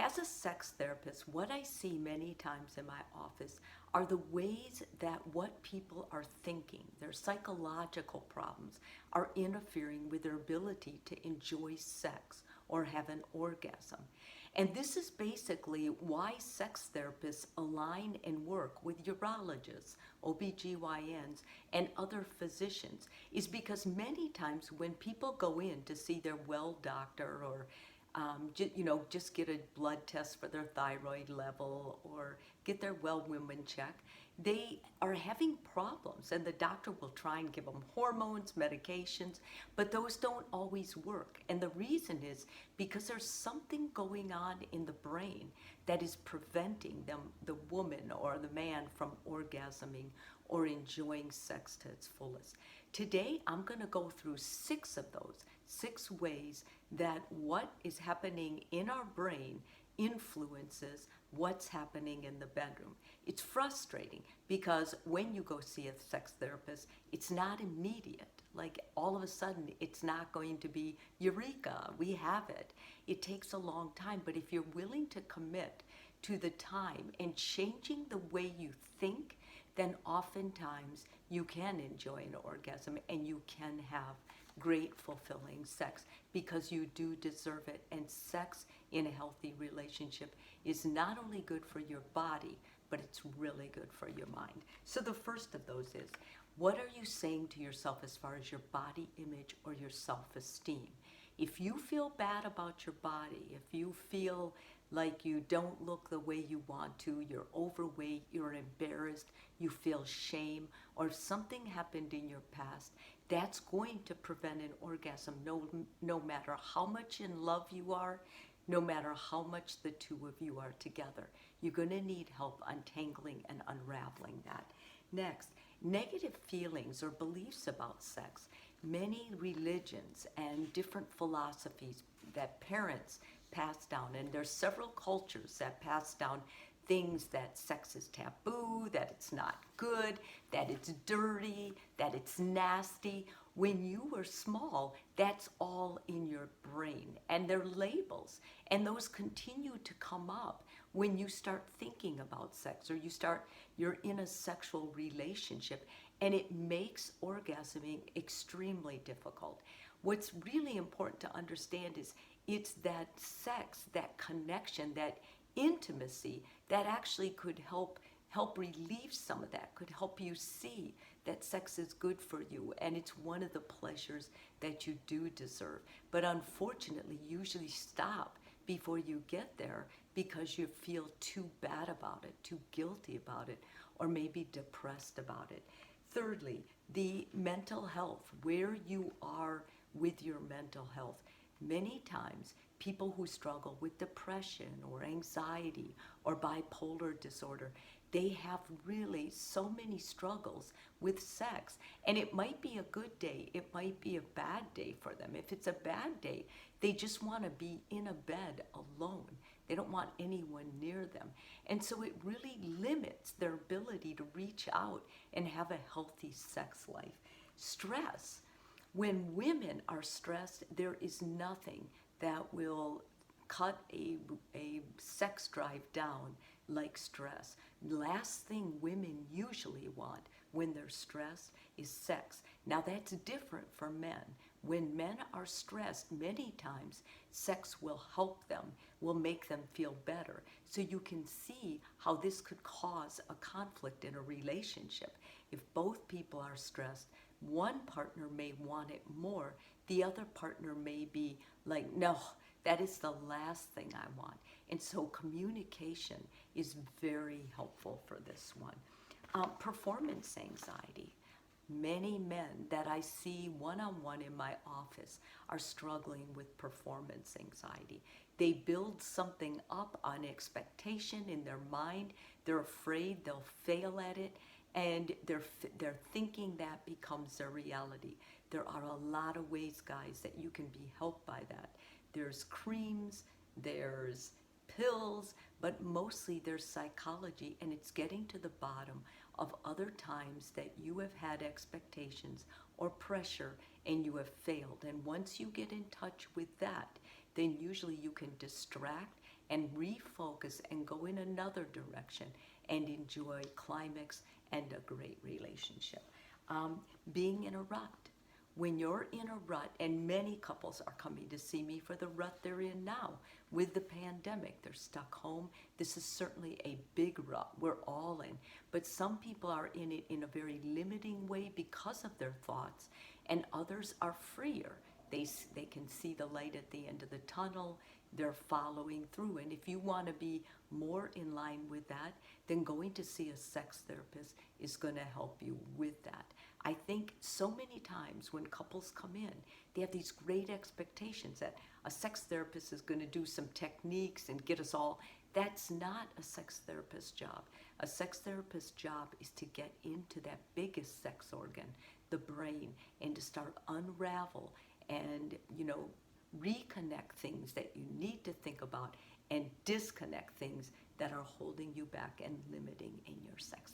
As a sex therapist, what I see many times in my office are the ways that what people are thinking, their psychological problems, are interfering with their ability to enjoy sex or have an orgasm. And this is basically why sex therapists align and work with urologists, OBGYNs, and other physicians, is because many times when people go in to see their well doctor or just get a blood test for their thyroid level or get their well woman check, they are having problems, and the doctor will try and give them hormones, medications, but those don't always work. And the reason is because there's something going on in the brain that is preventing them, the woman or the man, from orgasming or enjoying sex to its fullest. Today, I'm going to go through 6 of those, 6 ways that what is happening in our brain influences what's happening in the bedroom. It's frustrating because when you go see a sex therapist, it's not immediate. Like all of a sudden, it's not going to be eureka, we have it. It takes a long time, but if you're willing to commit to the time and changing the way you think, then oftentimes you can enjoy an orgasm and you can have great fulfilling sex because you do deserve it. And sex in a healthy relationship is not only good for your body, but it's really good for your mind. So the first of those is, what are you saying to yourself as far as your body image or your self-esteem? If you feel bad about your body, if you feel like you don't look the way you want to, you're overweight, you're embarrassed, you feel shame, or if something happened in your past, that's going to prevent an orgasm no matter how much in love you are, no matter how much the two of you are together. You're going to need help untangling and unraveling that. Next, negative feelings or beliefs about sex. Many religions and different philosophies that parents pass down, and there's several cultures that pass down things that sex is taboo, that it's not good, that it's dirty, that it's nasty. When you were small, that's all in your brain, and they're labels, and those continue to come up when you start thinking about sex or you're in a sexual relationship, and it makes orgasming extremely difficult. What's really important to understand is it's that sex, that connection, that intimacy that actually could help relieve some of that, could help you see that sex is good for you and it's one of the pleasures that you do deserve. But unfortunately, usually stop before you get there because you feel too bad about it, too guilty about it, or maybe depressed about it. Thirdly, the mental health, where you are with your mental health. Many times, people who struggle with depression or anxiety or bipolar disorder, they have really so many struggles with sex. And it might be a good day, it might be a bad day for them. If it's a bad day, they just want to be in a bed alone. They don't want anyone near them. And so it really limits their ability to reach out and have a healthy sex life. Stress. When women are stressed, there is nothing that will cut a sex drive down like stress. Last thing women usually want when they're stressed is sex. Now that's different for men. When men are stressed, many times sex will help them, will make them feel better. So you can see how this could cause a conflict in a relationship. If both people are stressed, one partner may want it more, the other partner may be like, no, that is the last thing I want. And so communication is very helpful for this one. Performance anxiety. Many men that I see one-on-one in my office are struggling with performance anxiety. They build something up on expectation in their mind. They're afraid they'll fail at it, and they're thinking that becomes their reality. There are a lot of ways, guys, that you can be helped by that. There's creams, there's pills, but mostly there's psychology, and it's getting to the bottom of other times that you have had expectations or pressure and you have failed. And once you get in touch with that, then usually you can distract and refocus and go in another direction and enjoy climax and a great relationship. Being in a rut. When you're in a rut, and many couples are coming to see me for the rut they're in now with the pandemic, they're stuck home. This is certainly a big rut we're all in, but some people are in it in a very limiting way because of their thoughts, and others are freer. They can see the light at the end of the tunnel. They're following through. And if you want to be more in line with that, then going to see a sex therapist is going to help you with that. I think so many times when couples come in, they have these great expectations that a sex therapist is going to do some techniques and get us all. That's not a sex therapist's job. A sex therapist's job is to get into that biggest sex organ, the brain, and to start unravel and, reconnect things that you need to think about and disconnect things that are holding you back and limiting in your sex